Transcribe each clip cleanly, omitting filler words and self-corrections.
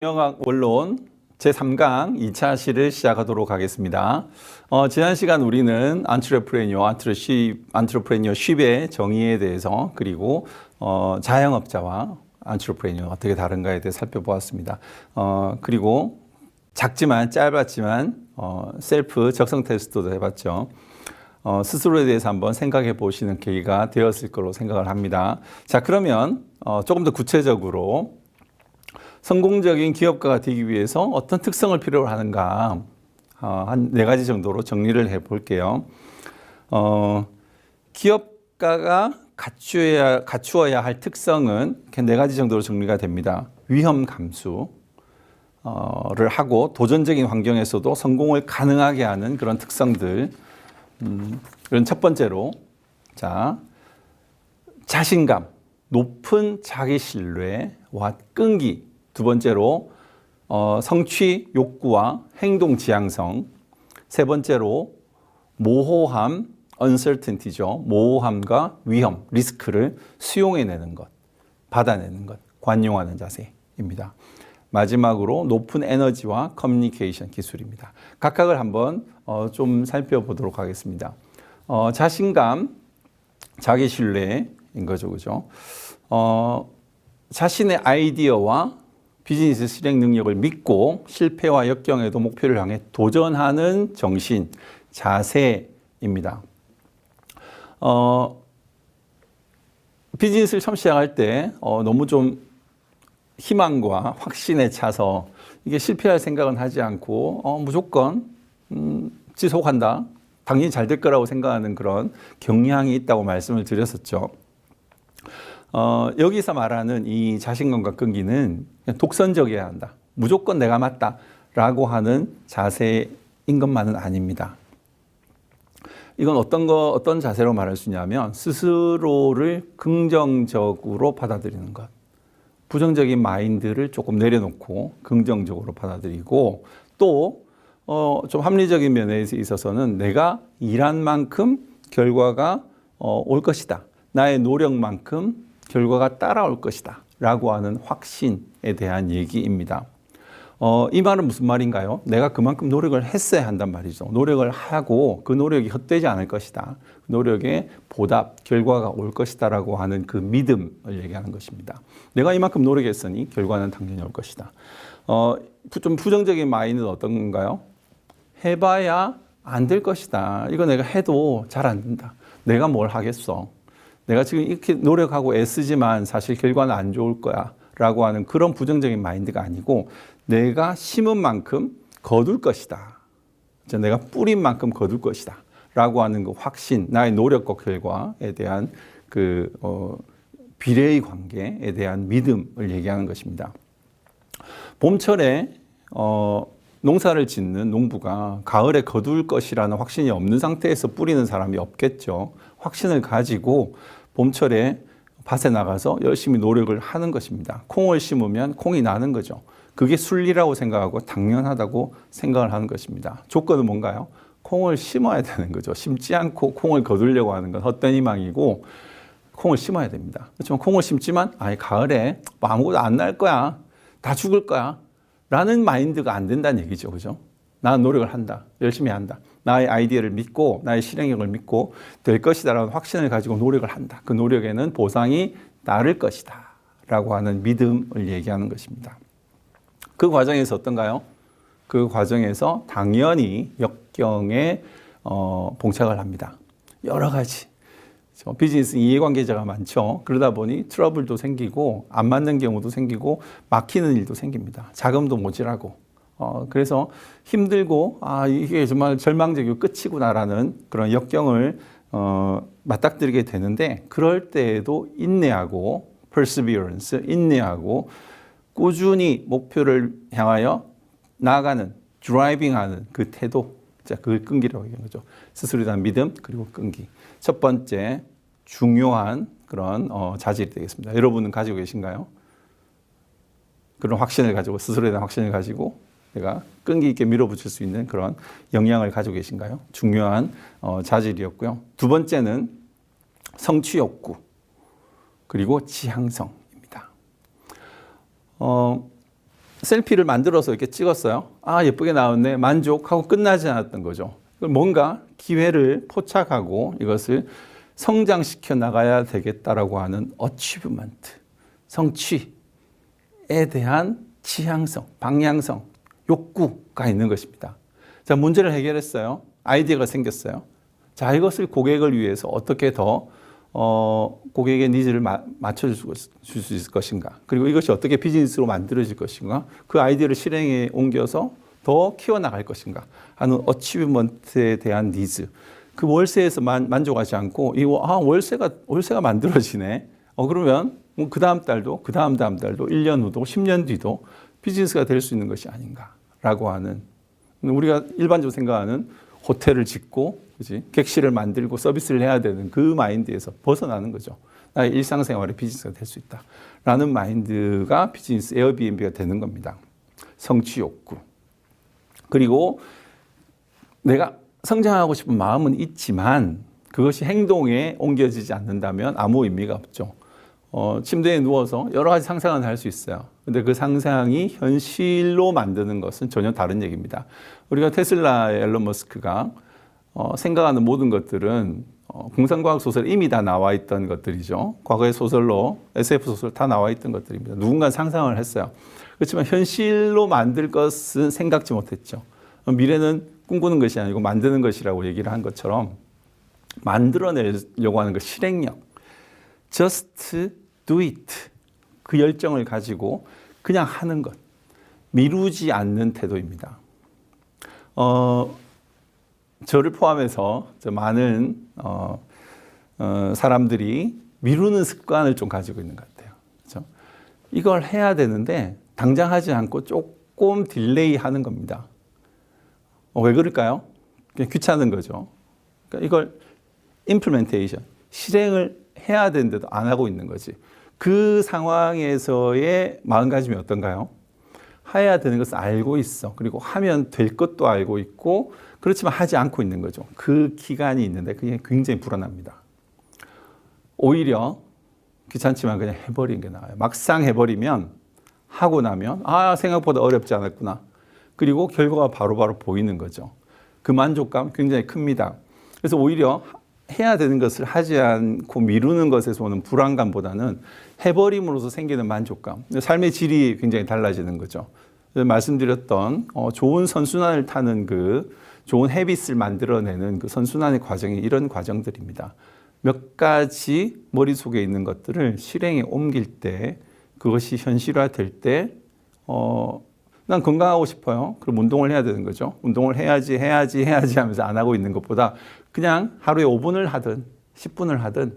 경영학 원론 제3강 2차 시를 시작하도록 하겠습니다. 지난 시간 우리는 안트레프레니어쉽의 정의에 대해서 그리고 자영업자와 안트레프레니어 어떻게 다른가에 대해 살펴보았습니다. 그리고 작지만 짧았지만 셀프 적성 테스트도 해봤죠. 스스로에 대해서 한번 생각해 보시는 계기가 되었을 거로 생각을 합니다. 자, 그러면 조금 더 구체적으로 성공적인 기업가가 되기 위해서 어떤 특성을 필요로 하는가 한 4가지 정도로 정리를 해 볼게요. 기업가가 갖추어야 할 특성은 4가지 정도로 정리가 됩니다. 위험 감수를 하고 도전적인 환경에서도 성공을 가능하게 하는 그런 특성들. 그런 첫 번째로 자신감, 높은 자기 신뢰와 끈기. 두 번째로 성취 욕구와 행동 지향성. 세 번째로 모호함, uncertainty죠. 모호함과 위험, 리스크를 수용해내는 것, 받아내는 것, 관용하는 자세입니다. 마지막으로 높은 에너지와 커뮤니케이션 기술입니다. 각각을 한번 좀 살펴보도록 하겠습니다. 자신감, 자기 신뢰인 거죠, 그죠? 자신의 아이디어와 비즈니스 실행 능력을 믿고 실패와 역경에도 목표를 향해 도전하는 정신, 자세입니다. 비즈니스를 처음 시작할 때 너무 좀 희망과 확신에 차서 이게 실패할 생각은 하지 않고 무조건 지속한다. 당연히 잘 될 거라고 생각하는 그런 경향이 있다고 말씀을 드렸었죠. 여기서 말하는 이 자신감과 끈기는 그냥 독선적이어야 한다. 무조건 내가 맞다라고 하는 자세인 것만은 아닙니다. 이건 어떤 자세로 말할 수 있냐면 스스로를 긍정적으로 받아들이는 것. 부정적인 마인드를 조금 내려놓고 긍정적으로 받아들이고 또 좀 합리적인 면에 있어서는 내가 일한 만큼 결과가 올 것이다. 나의 노력만큼 결과가 따라올 것이다 라고 하는 확신에 대한 얘기입니다. 이 말은 무슨 말인가요? 내가 그만큼 노력을 했어야 한단 말이죠. 노력을 하고 그 노력이 헛되지 않을 것이다. 노력의 보답, 결과가 올 것이다 라고 하는 그 믿음을 얘기하는 것입니다. 내가 이만큼 노력했으니 결과는 당연히 올 것이다. 좀 부정적인 마인드는 어떤 건가요? 해봐야 안 될 것이다. 이거 내가 해도 잘 안 된다. 내가 뭘 하겠어. 내가 지금 이렇게 노력하고 애쓰지만 사실 결과는 안 좋을 거야 라고 하는 그런 부정적인 마인드가 아니고 내가 심은 만큼 거둘 것이다. 내가 뿌린 만큼 거둘 것이다 라고 하는 그 확신, 나의 노력과 결과에 대한 그 비례의 관계에 대한 믿음을 얘기하는 것입니다. 봄철에 농사를 짓는 농부가 가을에 거둘 것이라는 확신이 없는 상태에서 뿌리는 사람이 없겠죠. 확신을 가지고 봄철에 밭에 나가서 열심히 노력을 하는 것입니다. 콩을 심으면 콩이 나는 거죠. 그게 순리라고 생각하고 당연하다고 생각을 하는 것입니다. 조건은 뭔가요? 콩을 심어야 되는 거죠. 심지 않고 콩을 거두려고 하는 건 헛된 희망이고 콩을 심어야 됩니다. 그렇지만 콩을 심지만 가을에 아무것도 안 날 거야. 다 죽을 거야. 라는 마인드가 안 된다는 얘기죠. 그죠? 나는 노력을 한다. 열심히 한다. 나의 아이디어를 믿고 나의 실행력을 믿고 될 것이다 라는 확신을 가지고 노력을 한다. 그 노력에는 보상이 따를 것이다 라고 하는 믿음을 얘기하는 것입니다. 그 과정에서 어떤가요? 그 과정에서 당연히 역경에 봉착을 합니다. 여러 가지. 비즈니스 이해관계자가 많죠. 그러다 보니 트러블도 생기고 안 맞는 경우도 생기고 막히는 일도 생깁니다. 자금도 모자라고. 그래서 힘들고 이게 정말 절망적이고 끝이구나라는 그런 역경을 맞닥뜨리게 되는데 그럴 때에도 인내하고 perseverance, 인내하고 꾸준히 목표를 향하여 나아가는, 드라이빙하는 그 태도, 그걸 끈기라고 얘기하는 거죠. 스스로에 대한 믿음 그리고 끈기. 첫 번째 중요한 그런 자질이 되겠습니다. 여러분은 가지고 계신가요? 그런 확신을 가지고 스스로에 대한 확신을 가지고 내가 끈기 있게 밀어붙일 수 있는 그런 역량을 가지고 계신가요? 중요한 자질이었고요. 두 번째는 성취 욕구 그리고 지향성입니다. 셀피를 만들어서 이렇게 찍었어요. 아, 예쁘게 나왔네. 만족하고 끝나지 않았던 거죠. 뭔가 기회를 포착하고 이것을 성장시켜 나가야 되겠다라고 하는 어치브먼트, 성취에 대한 지향성, 방향성, 욕구가 있는 것입니다. 자, 문제를 해결했어요. 아이디어가 생겼어요. 자, 이것을 고객을 위해서 어떻게 더 고객의 니즈를 맞춰줄 수 있을 것인가. 그리고 이것이 어떻게 비즈니스로 만들어질 것인가. 그 아이디어를 실행에 옮겨서 더 키워나갈 것인가 하는 어치브먼트에 대한 니즈. 그 월세에서만 만족하지 않고 월세가 만들어지네. 그러면 그 다음 달도 그 다음 달도 1년 후도 10년 뒤도 비즈니스가 될 수 있는 것이 아닌가라고 하는, 우리가 일반적으로 생각하는 호텔을 짓고 그치? 객실을 만들고 서비스를 해야 되는 그 마인드에서 벗어나는 거죠. 나의 일상생활의 비즈니스가 될 수 있다라는 마인드가 비즈니스 에어비앤비가 되는 겁니다. 성취 욕구. 그리고 내가 성장하고 싶은 마음은 있지만 그것이 행동에 옮겨지지 않는다면 아무 의미가 없죠. 침대에 누워서 여러 가지 상상은 할 수 있어요. 근데 그 상상이 현실로 만드는 것은 전혀 다른 얘기입니다. 우리가 테슬라의 앨런 머스크가 생각하는 모든 것들은 공상과학 소설에 이미 다 나와 있던 것들이죠. 과거의 소설로 SF 소설 다 나와 있던 것들입니다. 누군가 상상을 했어요. 그렇지만 현실로 만들 것은 생각지 못했죠. 미래는 꿈꾸는 것이 아니고 만드는 것이라고 얘기를 한 것처럼 만들어내려고 하는 그 실행력, just do it, 그 열정을 가지고 그냥 하는 것, 미루지 않는 태도입니다. 저를 포함해서 많은 사람들이 미루는 습관을 좀 가지고 있는 것 같아요. 그렇죠? 이걸 해야 되는데 당장 하지 않고 조금 딜레이 하는 겁니다. 왜 그럴까요? 그냥 귀찮은 거죠. 그러니까 이걸 implementation, 실행을 해야 되는데도 안 하고 있는 거지. 그 상황에서의 마음가짐이 어떤가요? 해야 되는 것을 알고 있어. 그리고 하면 될 것도 알고 있고, 그렇지만 하지 않고 있는 거죠. 그 기간이 있는데 그게 굉장히 불안합니다. 오히려 귀찮지만 그냥 해버리는 게 나아요. 막상 해버리면, 하고 나면 생각보다 어렵지 않았구나. 그리고 결과가 바로바로 보이는 거죠. 그 만족감 굉장히 큽니다. 그래서 오히려 해야 되는 것을 하지 않고 미루는 것에서 오는 불안감보다는 해버림으로써 생기는 만족감, 삶의 질이 굉장히 달라지는 거죠. 말씀드렸던 좋은 선순환을 타는 그 좋은 헤빗을 만들어내는 그 선순환의 과정이 이런 과정들입니다. 몇 가지 머릿속에 있는 것들을 실행에 옮길 때, 그것이 현실화될 때 난 건강하고 싶어요. 그럼 운동을 해야 되는 거죠. 운동을 해야지 하면서 안 하고 있는 것보다 그냥 하루에 5분을 하든 10분을 하든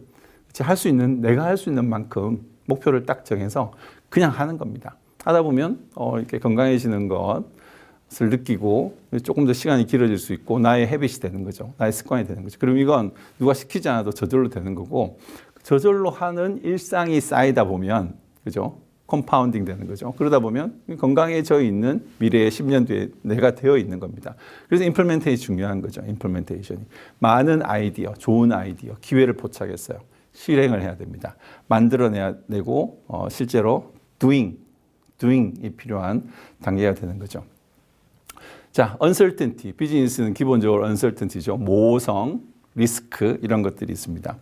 내가 할 수 있는 만큼 목표를 딱 정해서 그냥 하는 겁니다. 하다 보면 이렇게 건강해지는 것을 느끼고 조금 더 시간이 길어질 수 있고 나의 헤빗이 되는 거죠. 나의 습관이 되는 거죠. 그럼 이건 누가 시키지 않아도 저절로 되는 거고, 저절로 하는 일상이 쌓이다 보면, 그죠? 컴파운딩 되는 거죠. 그러다 보면 건강해져 있는 미래의 10년 뒤에 내가 되어 있는 겁니다. 그래서 임플멘테이션이 중요한 거죠. 임플멘테이션이. 많은 아이디어, 좋은 아이디어, 기회를 포착했어요. 실행을 해야 됩니다. 만들어내야 되고 실제로 doing이 필요한 단계가 되는 거죠. 자, uncertainty. 비즈니스는 기본적으로 uncertainty죠. 모호성, 리스크 이런 것들이 있습니다.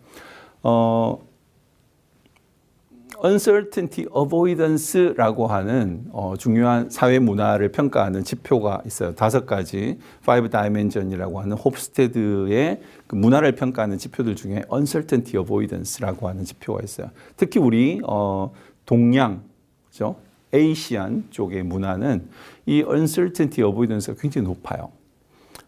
uncertainty avoidance라고 하는 중요한 사회 문화를 평가하는 지표가 있어요. 5가지 5 dimension이라고 하는 홉스테드의 그 문화를 평가하는 지표들 중에 uncertainty avoidance라고 하는 지표가 있어요. 특히 우리 동양, 그죠? 아시안 쪽의 문화는 이 uncertainty avoidance가 굉장히 높아요.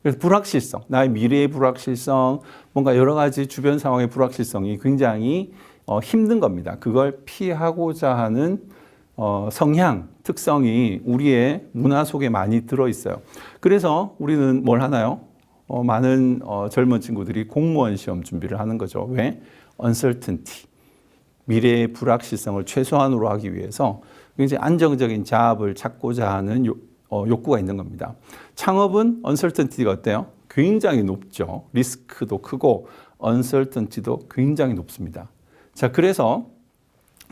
그래서 불확실성, 나의 미래의 불확실성, 뭔가 여러 가지 주변 상황의 불확실성이 굉장히 힘든 겁니다. 그걸 피하고자 하는 성향, 특성이 우리의 문화 속에 많이 들어있어요. 그래서 우리는 뭘 하나요? 많은 젊은 친구들이 공무원 시험 준비를 하는 거죠. 왜? uncertainty, 미래의 불확실성을 최소한으로 하기 위해서 굉장히 안정적인 잡을 찾고자 하는 욕구가 있는 겁니다. 창업은 uncertainty가 어때요? 굉장히 높죠. 리스크도 크고 uncertainty도 굉장히 높습니다. 자, 그래서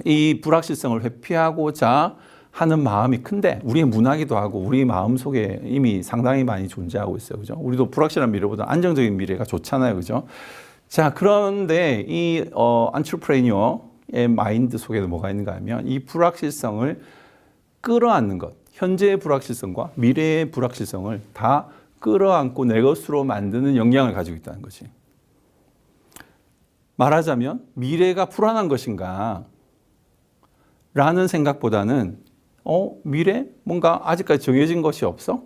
이 불확실성을 회피하고자 하는 마음이 큰데 우리의 문화기도 하고 우리 마음 속에 이미 상당히 많이 존재하고 있어요. 그죠? 우리도 불확실한 미래보다 안정적인 미래가 좋잖아요. 그죠? 자, 그런데 이 안트레프레니어의 마인드 속에도 뭐가 있는가 하면 이 불확실성을 끌어안는 것, 현재의 불확실성과 미래의 불확실성을 다 끌어안고 내 것으로 만드는 역량을 가지고 있다는 거지. 말하자면 미래가 불안한 것인가 라는 생각보다는 미래? 뭔가 아직까지 정해진 것이 없어?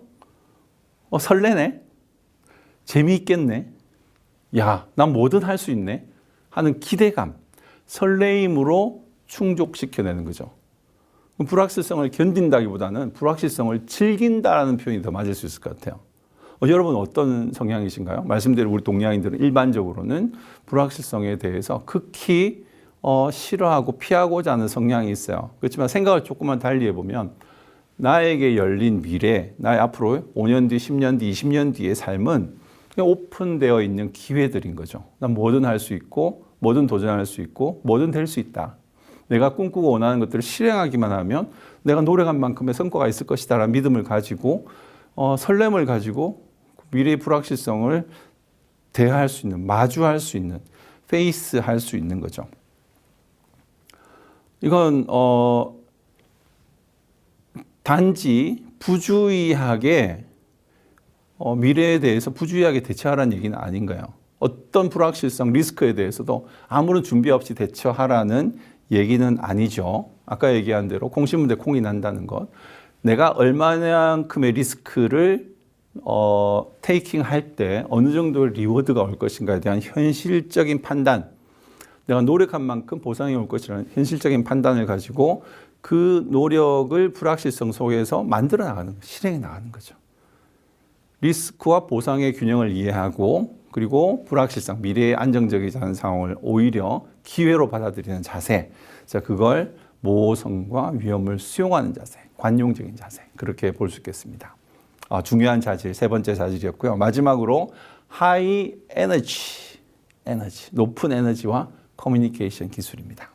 설레네? 재미있겠네? 야, 난 뭐든 할 수 있네? 하는 기대감, 설레임으로 충족시켜내는 거죠. 불확실성을 견딘다기보다는 불확실성을 즐긴다라는 표현이 더 맞을 수 있을 것 같아요. 여러분 어떤 성향이신가요? 말씀대로 우리 동양인들은 일반적으로는 불확실성에 대해서 극히 싫어하고 피하고자 하는 성향이 있어요. 그렇지만 생각을 조금만 달리 해보면 나에게 열린 미래, 나의 앞으로 5년 뒤, 10년 뒤, 20년 뒤의 삶은 그냥 오픈되어 있는 기회들인 거죠. 난 뭐든 할 수 있고 뭐든 도전할 수 있고 뭐든 될 수 있다. 내가 꿈꾸고 원하는 것들을 실행하기만 하면 내가 노력한 만큼의 성과가 있을 것이다 라는 믿음을 가지고 설렘을 가지고 미래의 불확실성을 대할 수 있는, 마주할 수 있는, 페이스할 수 있는 거죠. 이건 단지 부주의하게 미래에 대해서 부주의하게 대처하라는 얘기는 아닌 거예요. 어떤 불확실성, 리스크에 대해서도 아무런 준비 없이 대처하라는 얘기는 아니죠. 아까 얘기한 대로 콩 심은 데 콩이 난다는 것. 내가 얼마만큼의 리스크를 테이킹 할 때 어느 정도의 리워드가 올 것인가에 대한 현실적인 판단, 내가 노력한 만큼 보상이 올 것이라는 현실적인 판단을 가지고 그 노력을 불확실성 속에서 만들어 나가는, 실행해 나가는 거죠. 리스크와 보상의 균형을 이해하고 그리고 불확실성, 미래의 안정적이지 않은 상황을 오히려 기회로 받아들이는 자세. 자, 그걸 모호성과 위험을 수용하는 자세, 관용적인 자세. 그렇게 볼 수 있겠습니다. 중요한 자질, 세 번째 자질이었고요. 마지막으로 하이 에너지, 높은 에너지와 커뮤니케이션 기술입니다.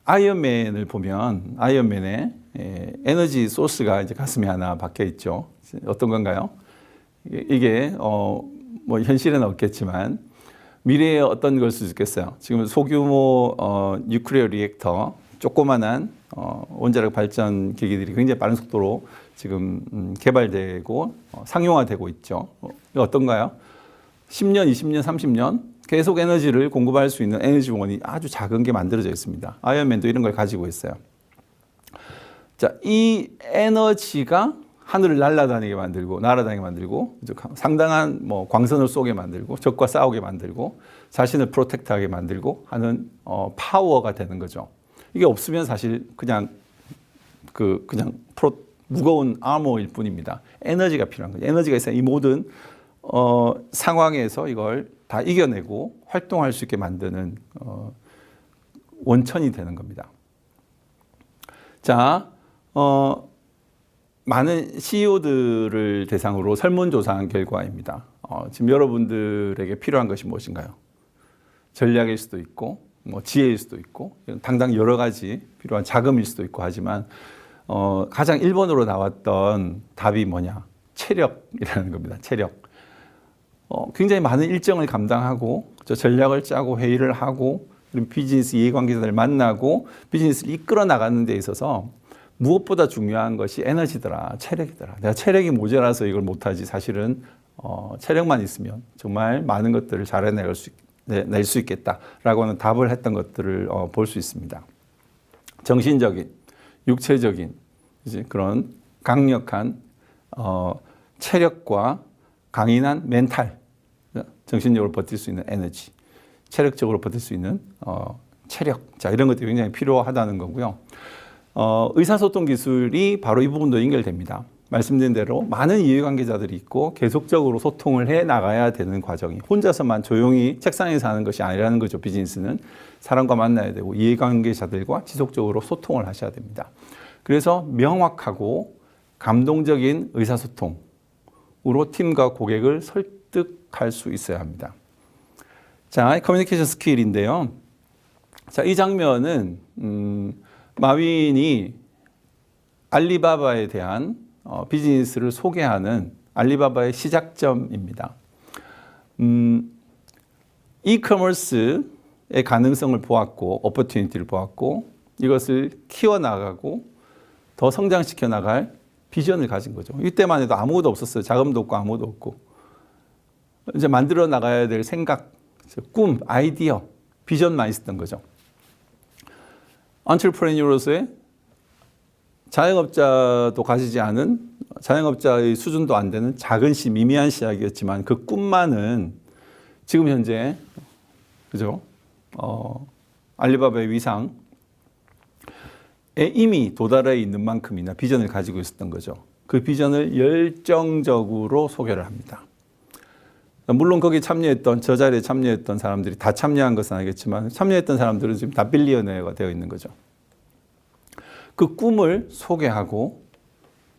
아이언맨을 보면 아이언맨의 에너지 소스가 이제 가슴에 하나 박혀 있죠. 어떤 건가요? 이게 뭐 현실에는 없겠지만 미래에 어떤 걸 수 있겠어요? 지금 소규모 뉴클리어 리액터, 조그만한 원자력 발전 기기들이 굉장히 빠른 속도로 지금 개발되고 상용화되고 있죠. 이거 어떤가요? 10년, 20년, 30년 계속 에너지를 공급할 수 있는 에너지 원이 아주 작은 게 만들어져 있습니다. 아이언맨도 이런 걸 가지고 있어요. 자, 이 에너지가 하늘을 날아다니게 만들고 날아다니게 만들고 상당한 뭐 광선을 쏘게 만들고 적과 싸우게 만들고 자신을 프로텍트하게 만들고 하는 파워가 되는 거죠. 이게 없으면 사실 그냥 무거운 아머일 뿐입니다. 에너지가 필요한 거죠. 에너지가 있어야 이 모든 상황에서 이걸 다 이겨내고 활동할 수 있게 만드는 원천이 되는 겁니다. 자, 많은 CEO들을 대상으로 설문조사한 결과입니다. 지금 여러분들에게 필요한 것이 무엇인가요? 전략일 수도 있고, 뭐 지혜일 수도 있고, 당장 여러 가지 필요한 자금일 수도 있고 하지만 가장 1번으로 나왔던 답이 뭐냐? 체력이라는 겁니다. 체력. 굉장히 많은 일정을 감당하고 전략을 짜고 회의를 하고 비즈니스 이해관계자들 만나고 비즈니스를 이끌어 나가는 데 있어서 무엇보다 중요한 것이 에너지더라, 체력이더라. 내가 체력이 모자라서 이걸 못하지. 사실은 체력만 있으면 정말 많은 것들을 잘 낼 수 있겠다라고 하는 답을 했던 것들을 볼 수 있습니다. 정신적인, 육체적인 이제 그런 강력한 체력과 강인한 멘탈, 정신적으로 버틸 수 있는 에너지, 체력적으로 버틸 수 있는 체력. 자, 이런 것들이 굉장히 필요하다는 거고요. 의사소통 기술이 바로 이 부분도 연결됩니다. 말씀드린 대로 많은 이해관계자들이 있고 계속적으로 소통을 해 나가야 되는 과정이 혼자서만 조용히 책상에서 하는 것이 아니라는 거죠. 비즈니스는 사람과 만나야 되고 이해관계자들과 지속적으로 소통을 하셔야 됩니다. 그래서 명확하고 감동적인 의사소통으로 팀과 고객을 설득할 수 있어야 합니다. 자, 커뮤니케이션 스킬인데요. 자, 이 장면은 마윈이 알리바바에 대한 비즈니스를 소개하는 알리바바의 시작점입니다. 이커머스의 가능성을 보았고, 오퍼튜니티를 보았고, 이것을 키워나가고 더 성장시켜 나갈 비전을 가진 거죠. 이때만 해도 아무것도 없었어요. 자금도 없고 아무것도 없고. 이제 만들어 나가야 될 생각, 꿈, 아이디어, 비전만 있었던 거죠. 엔트러프레니어로서의 자영업자도 가지지 않은, 자영업자의 수준도 안 되는 작은 미미한 시작이었지만 그 꿈만은 지금 현재, 그죠? 알리바바의 위상에 이미 도달해 있는 만큼이나 비전을 가지고 있었던 거죠. 그 비전을 열정적으로 소개를 합니다. 물론 거기 참여했던, 저 자리에 참여했던 사람들이 다 참여한 것은 아니겠지만 참여했던 사람들은 지금 다 빌리어너가 되어 있는 거죠. 그 꿈을 소개하고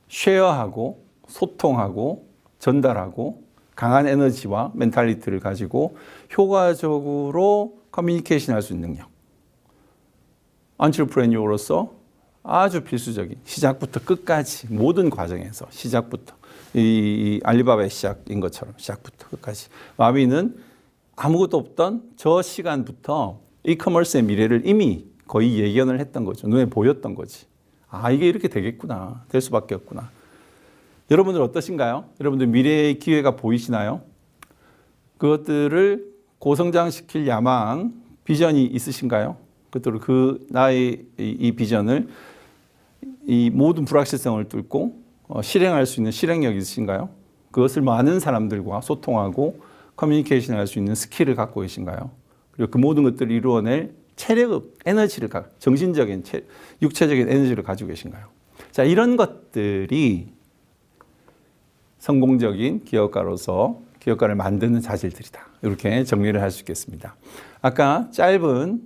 쉐어하고 소통하고 전달하고 강한 에너지와 멘탈리티를 가지고 효과적으로 커뮤니케이션 할 수 있는 능력. 엔트러프레니어로서 아주 필수적인 시작부터 끝까지 모든 과정에서 시작부터 이 알리바바의 시작인 것처럼 시작부터 끝까지 마윈은 아무것도 없던 저 시간부터 이커머스의 미래를 이미 거의 예견을 했던 거죠. 눈에 보였던 거지. 아, 이게 이렇게 되겠구나. 될 수밖에 없구나. 여러분들 어떠신가요? 여러분들 미래의 기회가 보이시나요? 그것들을 고성장시킬 야망, 비전이 있으신가요? 그것들을 나의 이 비전을 이 모든 불확실성을 뚫고 실행할 수 있는 실행력이 있으신가요? 그것을 많은 사람들과 소통하고 커뮤니케이션 할 수 있는 스킬을 갖고 계신가요? 그리고 그 모든 것들을 이루어낼 체력, 에너지를, 정신적인, 육체적인 에너지를 가지고 계신가요? 자, 이런 것들이 성공적인 기업가로서 기업가를 만드는 자질들이다. 이렇게 정리를 할 수 있겠습니다. 아까 짧은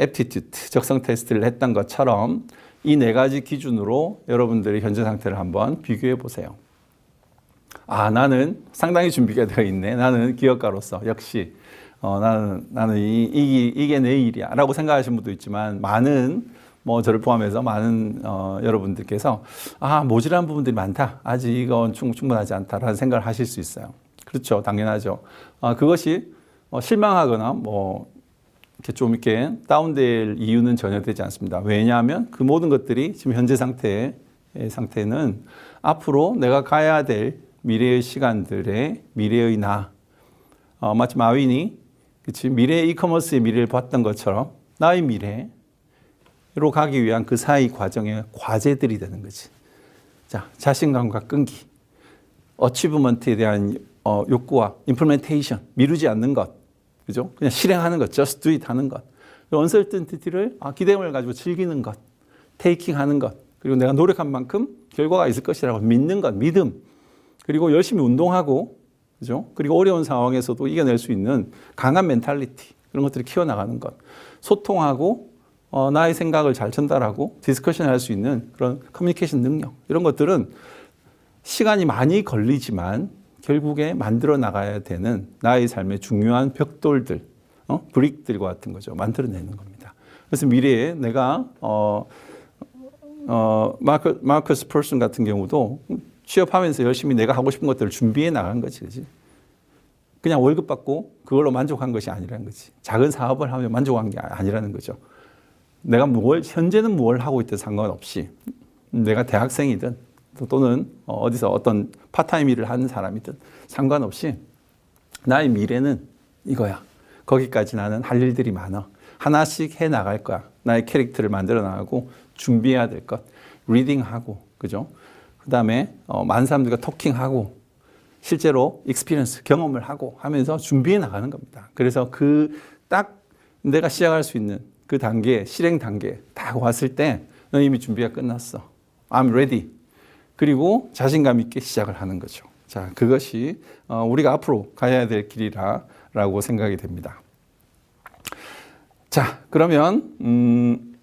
aptitude, 적성 테스트를 했던 것처럼 이 네 가지 기준으로 여러분들의 현재 상태를 한번 비교해 보세요. 아, 나는 상당히 준비가 되어 있네. 나는 기업가로서 역시 나는 이게 내 일이야 라고 생각하시는 분도 있지만 많은 저를 포함해서 많은 여러분들께서 모자란 부분들이 많다. 아직 이건 충분하지 않다라는 생각을 하실 수 있어요. 그렇죠. 당연하죠. 그것이 실망하거나 이렇게 다운될 이유는 전혀 되지 않습니다. 왜냐하면 그 모든 것들이 지금 현재 상태는 앞으로 내가 가야 될 미래의 시간들의 미래의 마치 마윈이 미래의 이커머스의 미래를 봤던 것처럼 나의 미래로 가기 위한 그 사이 과정의 과제들이 되는 거지. 자, 자신감과 끈기, 어치브먼트에 대한 욕구와 임플멘테이션, 미루지 않는 것, 그죠? 그냥 실행하는 것, just do it 하는 것. 언설턴티티를 기대감을 가지고 즐기는 것, 테이킹 하는 것, 그리고 내가 노력한 만큼 결과가 있을 것이라고 믿는 것, 믿음. 그리고 열심히 운동하고, 그죠? 그리고 어려운 상황에서도 이겨낼 수 있는 강한 멘탈리티, 그런 것들을 키워나가는 것. 소통하고, 나의 생각을 잘 전달하고, 디스커션 할 수 있는 그런 커뮤니케이션 능력. 이런 것들은 시간이 많이 걸리지만 결국에 만들어 나가야 되는 나의 삶의 중요한 벽돌들, 브릭들과 같은 거죠. 만들어내는 겁니다. 그래서 미래에 내가, 마커스 퍼슨 같은 경우도 취업하면서 열심히 내가 하고 싶은 것들을 준비해 나간 거지, 그지? 그냥 월급 받고 그걸로 만족한 것이 아니라는 거지. 작은 사업을 하며 만족한 게 아니라는 거죠. 내가 현재는 뭘 하고 있든 상관없이 내가 대학생이든 또는 어디서 어떤 파타임 일을 하는 사람이든 상관없이 나의 미래는 이거야. 거기까지 나는 할 일들이 많아. 하나씩 해 나갈 거야. 나의 캐릭터를 만들어 나가고 준비해야 될 것. 리딩하고, 그죠? 그 다음에 많은 사람들과 토킹하고 실제로 익스피리언스, 경험을 하고 하면서 준비해 나가는 겁니다. 그래서 딱 내가 시작할 수 있는 그 단계, 실행 단계 딱 왔을 때 너 이미 준비가 끝났어. I'm ready. 그리고 자신감 있게 시작을 하는 거죠. 자, 그것이 우리가 앞으로 가야 될 길이라고 생각이 됩니다. 자, 그러면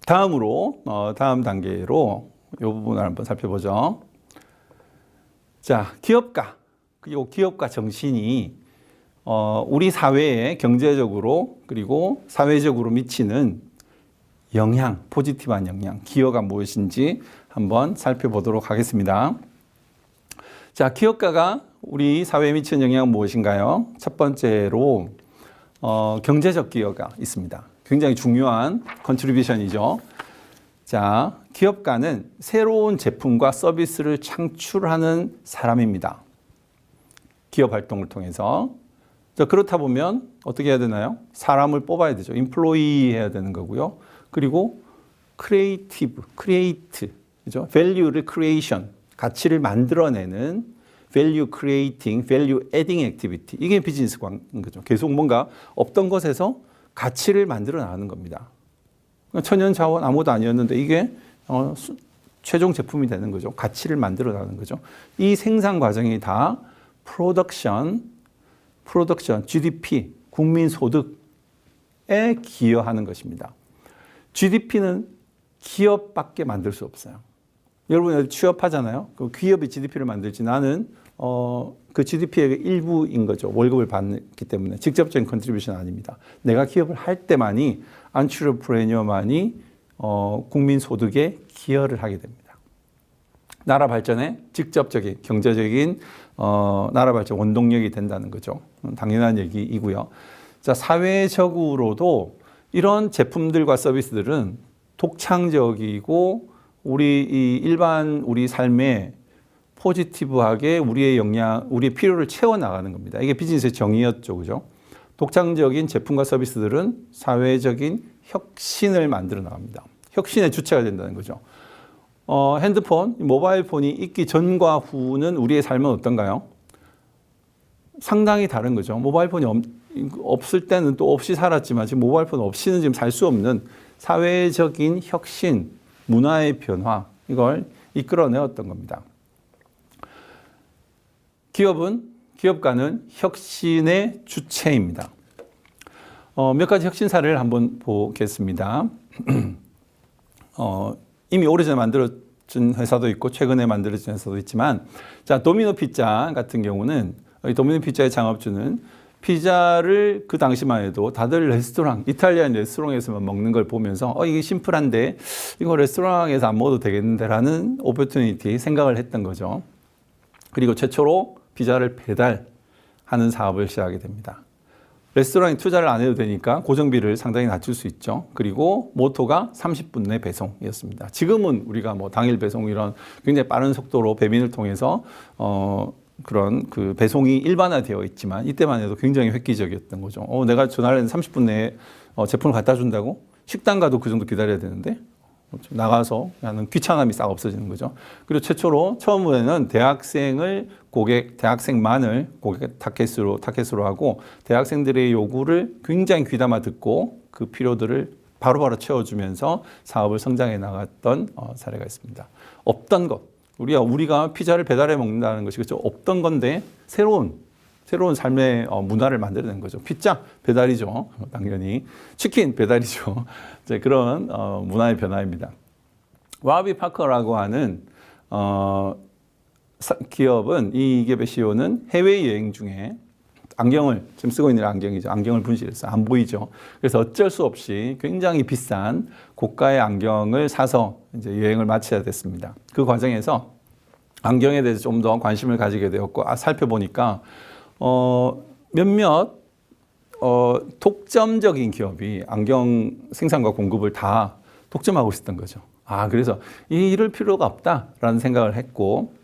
다음으로 다음 단계로 이 부분을 한번 살펴보죠. 자, 기업가 그리고 기업가 정신이 우리 사회에 경제적으로 그리고 사회적으로 미치는 영향, 포지티브한 영향, 기여가 무엇인지 한번 살펴보도록 하겠습니다. 자, 기업가가 우리 사회에 미치는 영향은 무엇인가요? 첫 번째로 경제적 기여가 있습니다. 굉장히 중요한 컨트리뷰션이죠. 자, 기업가는 새로운 제품과 서비스를 창출하는 사람입니다. 기업 활동을 통해서. 자, 그렇다 보면 어떻게 해야 되나요? 사람을 뽑아야 되죠. 인플로이 해야 되는 거고요. 그리고 크리에이티브, 크리에이트, 그죠? 밸류를 크리에이션, 가치를 만들어내는 value creating, value adding activity. 이게 비즈니스 광인 거죠. 계속 뭔가 없던 것에서 가치를 만들어 나가는 겁니다. 천연 자원 아무도 아니었는데 이게 최종 제품이 되는 거죠. 가치를 만들어 나가는 거죠. 이 생산 과정이 다 프로덕션, GDP, 국민 소득에 기여하는 것입니다. GDP는 기업밖에 만들 수 없어요. 여러분 취업하잖아요. 그 기업이 GDP를 만들지 나는 그 GDP의 일부인 거죠. 월급을 받기 때문에 직접적인 컨트리뷰션 아닙니다. 내가 기업을 할 때만이 안트레프레니어만이 국민 소득에 기여를 하게 됩니다. 나라 발전에 직접적인 경제적인 나라 발전 원동력이 된다는 거죠. 당연한 얘기이고요. 자, 사회적으로도 이런 제품들과 서비스들은 독창적이고 우리 삶에 포지티브하게 우리의 영향, 우리의 필요를 채워나가는 겁니다. 이게 비즈니스의 정의였죠. 그죠? 독창적인 제품과 서비스들은 사회적인 혁신을 만들어 나갑니다. 혁신의 주체가 된다는 거죠. 핸드폰, 모바일 폰이 있기 전과 후는 우리의 삶은 어떤가요? 상당히 다른 거죠. 모바일 폰이 없을 때는 또 없이 살았지만 지금 모바일 폰 없이는 지금 살 수 없는 사회적인 혁신, 문화의 변화, 이걸 이끌어내었던 겁니다. 기업가는 혁신의 주체입니다. 몇 가지 혁신 사례를 한번 보겠습니다. 이미 오래전에 만들어진 회사도 있고 최근에 만들어진 회사도 있지만, 자, 도미노 피자 같은 경우는 도미노 피자의 창업주는 피자를 그 당시만 해도 다들 레스토랑, 이탈리안 레스토랑에서만 먹는 걸 보면서 이게 심플한데 이거 레스토랑에서 안 먹어도 되겠는데 라는 오퍼튜니티 생각을 했던 거죠. 그리고 최초로 피자를 배달하는 사업을 시작하게 됩니다. 레스토랑에 투자를 안 해도 되니까 고정비를 상당히 낮출 수 있죠. 그리고 모토가 30분 내 배송이었습니다. 지금은 우리가 뭐 당일 배송 이런 굉장히 빠른 속도로 배민을 통해서 그런 그 배송이 일반화되어 있지만 이때만 해도 굉장히 획기적이었던 거죠. 내가 전화를 했는데 30분 내에 제품을 갖다 준다고? 식당 가도 그 정도 기다려야 되는데 나가서 하는 귀찮음이 싹 없어지는 거죠. 그리고 최초로 처음에는 대학생만을 고객 타겟으로 하고 대학생들의 요구를 굉장히 귀담아 듣고 그 필요들을 바로바로 채워주면서 사업을 성장해 나갔던 사례가 있습니다. 없던 것. 우리가 피자를 배달해 먹는다는 것이 그렇죠. 없던 건데 새로운 삶의 문화를 만들어낸 거죠. 피자 배달이죠. 당연히. 치킨 배달이죠. 그런 문화의 변화입니다. 와비 파커라고 하는 기업은 이 기업의 CEO는 해외여행 중에 안경을 지금 쓰고 있는 안경이죠. 안경을 분실했어요. 안 보이죠. 그래서 어쩔 수 없이 굉장히 비싼 고가의 안경을 사서 이제 여행을 마쳐야 됐습니다. 그 과정에서 안경에 대해서 좀 더 관심을 가지게 되었고 살펴보니까 몇몇 독점적인 기업이 안경 생산과 공급을 다 독점하고 있었던 거죠. 그래서 이럴 필요가 없다라는 생각을 했고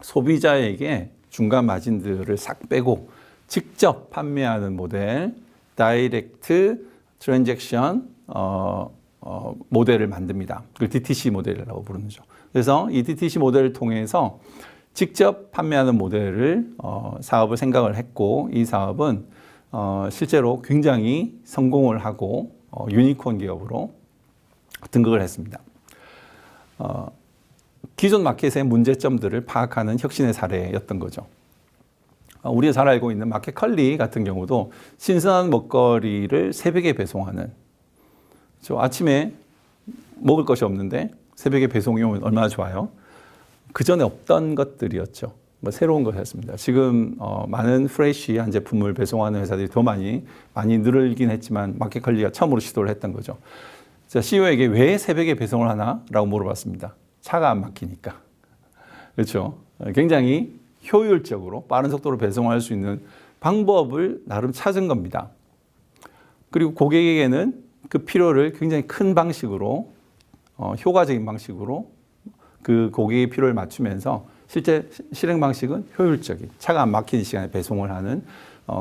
소비자에게 중간 마진들을 싹 빼고 직접 판매하는 모델, 다이렉트 트랜잭션 모델을 만듭니다. 그걸 DTC 모델이라고 부르죠. 그래서 이 DTC 모델을 통해서 직접 판매하는 모델을 사업을 생각을 했고 이 사업은 실제로 굉장히 성공을 하고 유니콘 기업으로 등극을 했습니다. 기존 마켓의 문제점들을 파악하는 혁신의 사례였던 거죠. 우리가 잘 알고 있는 마켓컬리 같은 경우도 신선한 먹거리를 새벽에 배송하는 아침에 먹을 것이 없는데 새벽에 배송이 오면 얼마나 좋아요. 그 전에 없던 것들이었죠. 뭐 새로운 것이었습니다. 지금 많은 프레시한 제품을 배송하는 회사들이 더 많이 늘긴 했지만 마켓컬리가 처음으로 시도를 했던 거죠. 자, CEO에게 왜 새벽에 배송을 하나라고 물어봤습니다. 차가 안 막히니까. 그렇죠. 굉장히 효율적으로 빠른 속도로 배송할 수 있는 방법을 나름 찾은 겁니다. 그리고 고객에게는 그 필요를 굉장히 큰 방식으로 효과적인 방식으로 그 고객의 필요를 맞추면서 실제 실행 방식은 효율적인 차가 안 막히는 시간에 배송을 하는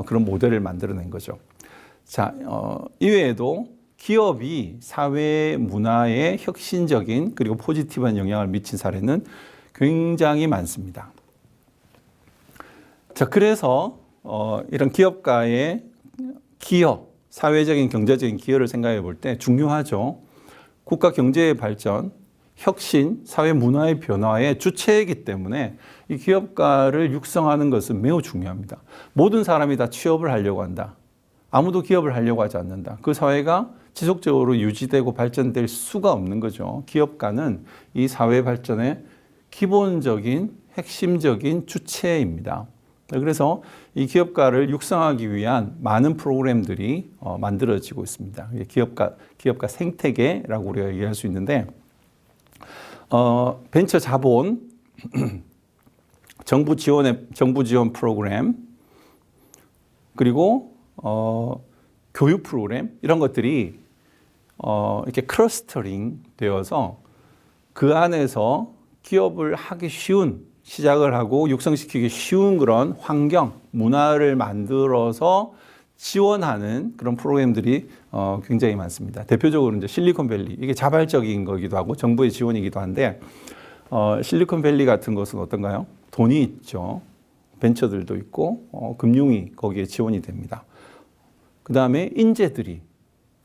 그런 모델을 만들어낸 거죠. 자, 이외에도 기업이 사회 문화에 혁신적인 그리고 포지티브한 영향을 미친 사례는 굉장히 많습니다. 자, 그래서 이런 기업가의 기여, 사회적인 경제적인 기여를 생각해 볼 때 중요하죠. 국가 경제의 발전, 혁신, 사회 문화의 변화의 주체이기 때문에 이 기업가를 육성하는 것은 매우 중요합니다. 모든 사람이 다 취업을 하려고 한다. 아무도 기업을 하려고 하지 않는다. 그 사회가 지속적으로 유지되고 발전될 수가 없는 거죠. 기업가는 이 사회 발전의 기본적인 핵심적인 주체입니다. 그래서 이 기업가를 육성하기 위한 많은 프로그램들이 만들어지고 있습니다. 기업가 생태계라고 우리가 얘기할 수 있는데 벤처 자본, 정부 지원 프로그램, 그리고 교육 프로그램 이런 것들이 이렇게 클러스터링 되어서 그 안에서 기업을 하기 쉬운 시작을 하고 육성시키기 쉬운 그런 환경, 문화를 만들어서 지원하는 그런 프로그램들이 굉장히 많습니다. 대표적으로 이제 실리콘밸리, 이게 자발적인 거기도 하고 정부의 지원이기도 한데 실리콘밸리 같은 것은 어떤가요? 돈이 있죠. 벤처들도 있고 금융이 거기에 지원이 됩니다. 그 다음에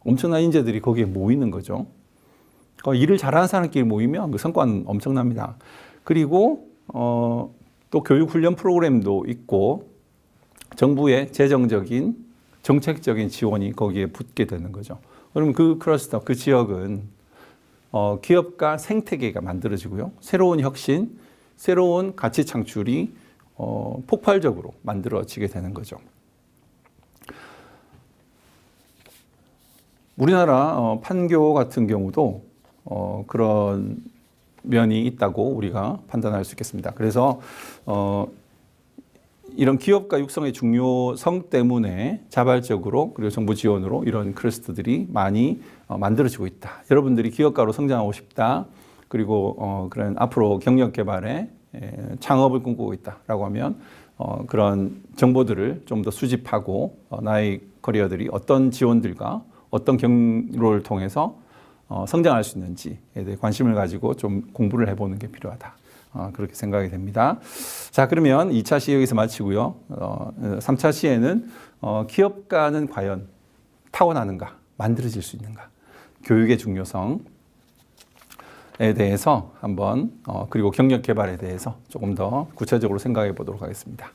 엄청난 인재들이 거기에 모이는 거죠. 일을 잘하는 사람끼리 모이면 그 성과는 엄청납니다. 그리고 또 교육 훈련 프로그램도 있고 정부의 재정적인 정책적인 지원이 거기에 붙게 되는 거죠. 그러면 그 클러스터, 그 지역은 기업가 생태계가 만들어지고요. 새로운 혁신, 새로운 가치 창출이 폭발적으로 만들어지게 되는 거죠. 우리나라 판교 같은 경우도 그런 면이 있다고 우리가 판단할 수 있겠습니다. 그래서 이런 기업가 육성의 중요성 때문에 자발적으로 그리고 정부 지원으로 이런 클러스터들이 많이 만들어지고 있다. 여러분들이 기업가로 성장하고 싶다. 그리고 그런 앞으로 경력 개발에 창업을 꿈꾸고 있다라고 하면 그런 정보들을 좀 더 수집하고 나의 커리어들이 어떤 지원들과 어떤 경로를 통해서 성장할 수 있는지에 대해 관심을 가지고 좀 공부를 해보는 게 필요하다. 그렇게 생각이 됩니다. 자, 그러면 2차 시에 여기서 마치고요. 3차 시에는 기업가는 과연 타고나는가, 만들어질 수 있는가, 교육의 중요성에 대해서 한번 그리고 경력 개발에 대해서 조금 더 구체적으로 생각해 보도록 하겠습니다.